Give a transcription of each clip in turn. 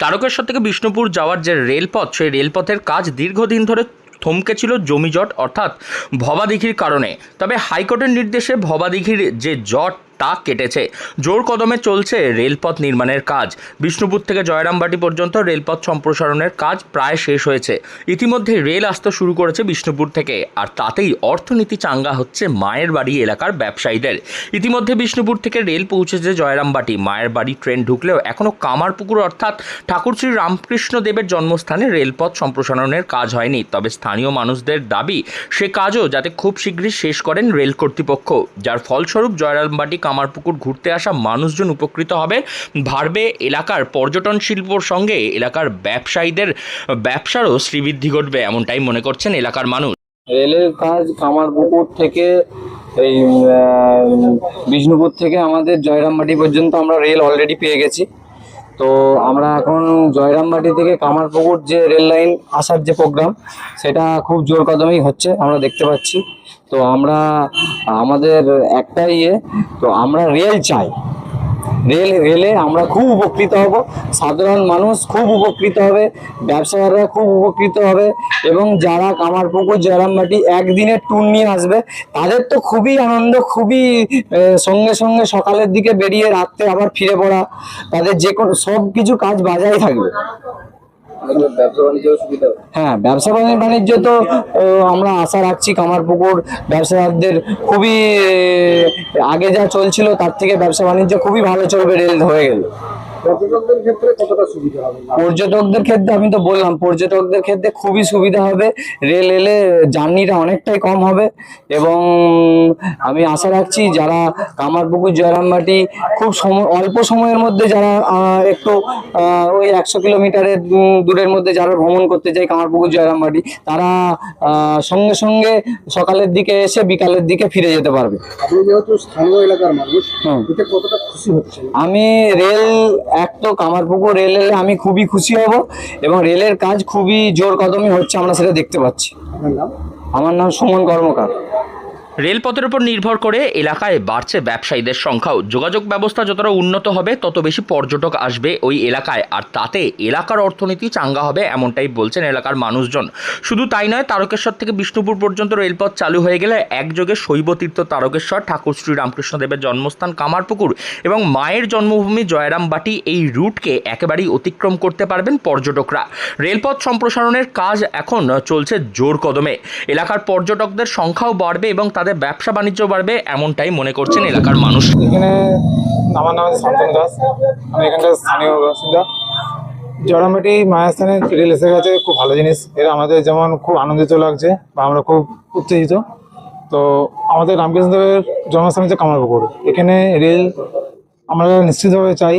তারকেশ্বর থেকে বিষ্ণুপুর যাওয়ার যে রেলপথ, সেই রেলপথের কাজ দীর্ঘদিন ধরে থমকে ছিল জমিজট অর্থাৎ ভবাদিঘির কারণে। তবে হাইকোর্টের নির্দেশে ভবাদিঘির যে জট তা কেটেছে। জোর কদমে চলছে রেলপথ নির্মাণের কাজ। বিষ্ণুপুর থেকে জয়রামবাটি পর্যন্ত রেলপথ সম্প্রসারণের কাজ প্রায় শেষ হয়েছে। ইতিমধ্যে রেল আসতে শুরু করেছে বিষ্ণুপুর থেকে, আর তাতেই অর্থনীতি চাঙ্গা হচ্ছে মায়ের বাড়ি এলাকার ব্যবসায়ীদের। ইতিমধ্যে বিষ্ণুপুর থেকে রেল পৌঁছেছে জয়রামবাটি। মায়ের বাড়ি ট্রেন ঢুকলেও এখনও কামারপুকুর অর্থাৎ ঠাকুর শ্রী রামকৃষ্ণ দেবের জন্মস্থানে রেলপথ সম্প্রসারণের কাজ হয়নি। তবে স্থানীয় মানুষদের দাবি সে কাজও যাতে খুব শীঘ্রই শেষ করেন রেল কর্তৃপক্ষ, যার ফলস্বরূপ জয়রামবাটি কামারপুকুর ঘুরতে আসা মানুষজন উপকৃত হবে। বাড়বে এলাকার পর্যটন শিল্পর সঙ্গে এলাকার ব্যবসায়ীদের ব্যবসারও শ্রীবৃদ্ধি ঘটবে, এমনটাই মনে করছেন এলাকার মানুষ। রেলের কাজ কামারপুকুর থেকে এই বিষ্ণুপুর থেকে আমাদের জয়রামবাটি পর্যন্ত আমরা রেল অলরেডি পেয়ে গেছি। তো আমরা এখন জয়রামবাটি থেকে কামারপুকুর যে রেল লাইন আসার যে প্রোগ্রাম, সেটা খুব জোর কদমেই হচ্ছে, আমরা দেখতে পাচ্ছি। তো আমাদের একটাই তো আমরা রেল চাই। রেলে আমরা খুব উপকৃত হব, সাধারণ মানুষ খুব উপকৃত হবে, ব্যবসায়ীরা খুব উপকৃত হবে, এবং যারা কামারপুকুর জয়রামবাটি একদিনের ট্যুর নিয়ে আসবে তাদের তো খুবই আনন্দ, খুবই সঙ্গে সঙ্গে সকালের দিকে বেরিয়ে রাত্রে আবার ফিরে পড়া, তাদের যে কোনো সব কিছু কাজ বাজাই থাকবে। হ্যাঁ, ব্যবসা বাণিজ্য তো আমরা আশা রাখছি কামারপুকুর ব্যবসায়ীদের খুবই আগে যা চলছিল তার থেকে ব্যবসা বাণিজ্য খুবই ভালো চলবে রেল হয়ে গেলে। পর্যটকদের ক্ষেত্রে কতটা সুবিধা হবে? পর্যটকদের ক্ষেত্রে আমি তো বললাম, পর্যটকদের ক্ষেত্রে খুবই সুবিধা হবে। রেল এলে জার্নিটা অনেকটাই কম হবে, এবং আমি আশা রাখছি যারা কামারপুকুর জয়রামবাটি খুব অল্প সময়ের মধ্যে যারা একটু ওই 100 কিলোমিটারের দূরের মধ্যে যারা ভ্রমণ করতে চায় কামারপুকুর জয়রামবাটি, তারা সঙ্গে সঙ্গে সকালের দিকে এসে বিকালের দিকে ফিরে যেতে পারবে। আপনি যেহেতু স্থানীয় এলাকার মানুষ, এতে কতটা খুশি হচ্ছে? আমি রেল তো কামারপুকুর রেল এলে আমি খুবই খুশি হব, এবং রেলের কাজ খুবই জোর কদমে হচ্ছে, আমরা সেটা দেখতে পাচ্ছি। আমার নাম সুমন কর্মকার। রেলপথের উপর নির্ভর করে এলাকায় বাড়ছে ব্যবসায়ীদের সংখ্যাও। যোগাযোগ ব্যবস্থা যতটা উন্নত হবে তত বেশি পর্যটক আসবে ওই এলাকায়, আর তাতে এলাকার অর্থনীতি চাঙ্গা হবে, এমনটাই বলছেন এলাকার মানুষজন। শুধু তাই নয়, তারকেশ্বর থেকে বিষ্ণুপুর পর্যন্ত রেলপথ চালু হয়ে গেলে একযোগে শৈবতীর্থ তারকেশ্বর, ঠাকুর শ্রী রামকৃষ্ণ দেবের জন্মস্থান কামারপুকুর এবং মায়ের জন্মভূমি জয়রামবাটি, এই রুটকে একেবারেই অতিক্রম করতে পারবেন পর্যটকরা। রেলপথ সম্প্রসারণের কাজ এখন চলছে জোর কদমে। এলাকার পর্যটকদের সংখ্যাও বাড়বে এবং তাদের ব্যবসা বাণিজ্য বাড়বে, এমনটাই মনে করছেন এলাকার মানুষ। এখানে আমার নাম শান্তনু দাস, আমি এখানকার স্থানীয় বাসিন্দা। জয়রামবাটি মায়ের স্থানে রেল এসে গেছে, খুব ভালো জিনিস। এরা আমাদের যেমন খুব আনন্দিত লাগছে বা আমরা খুব উত্তেজিত। তো আমাদের রামকৃষ্ণ দেবের জন্মস্থান হচ্ছে কামারপুকুর, এখানে রেল আমরা নিশ্চিতভাবে চাই।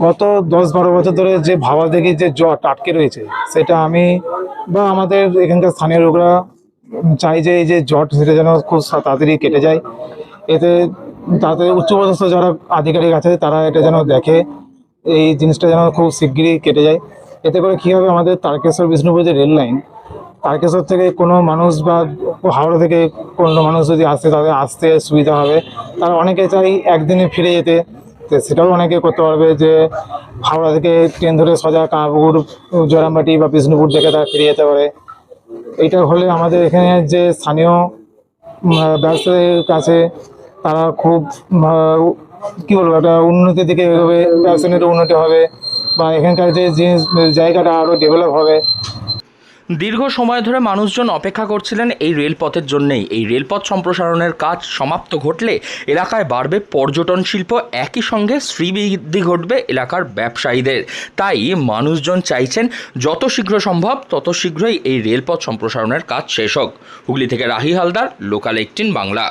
গত 10-12 বছর ধরে যে ভাবাদিঘি যে জট আটকে রয়েছে, সেটা আমি বা আমাদের এখানকার স্থানীয় লোকরা চাই যে এই যে জট, সেটা যেন খুব তাড়াতাড়ি কেটে যায়। এতে তাতে উচ্চপদস্থ যারা আধিকারিক আছে তারা এটা যেন দেখে, এই জিনিসটা যেন খুব শিগগিরই কেটে যায়। এতে করে কী হবে, আমাদের তারকেশ্বর বিষ্ণুপুর যে রেল লাইন, তারকেশ্বর থেকে কোনো মানুষ বা হাওড়া থেকে কোনো মানুষ যদি আসে তাদের আসতে সুবিধা হবে। তারা অনেকে চাই একদিনে ফিরে যেতে, তো সেটাও অনেকে করতে পারবে যে হাওড়া থেকে ট্রেন ধরে সোজা কামারপুকুর জয়রামবাটি বা বিষ্ণুপুর থেকে তারা ফিরে যেতে পারে। এইটা হলে আমাদের এখানে যে স্থানীয় ব্যবসায়ীর কাছে তারা খুব কী বলবো, একটা উন্নতির দিকে এগোবে, ব্যবসায়ীর উন্নতি হবে, বা এখানকার যে জিনিস জায়গাটা আরও ডেভেলপ হবে। দীর্ঘ সময় ধরে মানুষজন অপেক্ষা করছিলেন এই রেলপথের জন্যেই। এই রেলপথ সম্প্রসারণের কাজ সমাপ্ত ঘটলে এলাকায় বাড়বে পর্যটন শিল্প, একই সঙ্গে শ্রীবৃদ্ধি ঘটবে এলাকার ব্যবসায়ীদের। তাই মানুষজন চাইছেন যত শীঘ্র সম্ভব তত শীঘ্রই এই রেলপথ সম্প্রসারণের কাজ শেষ হোক। হুগলি থেকে রাহি হালদার, লোকাল 18 বাংলা।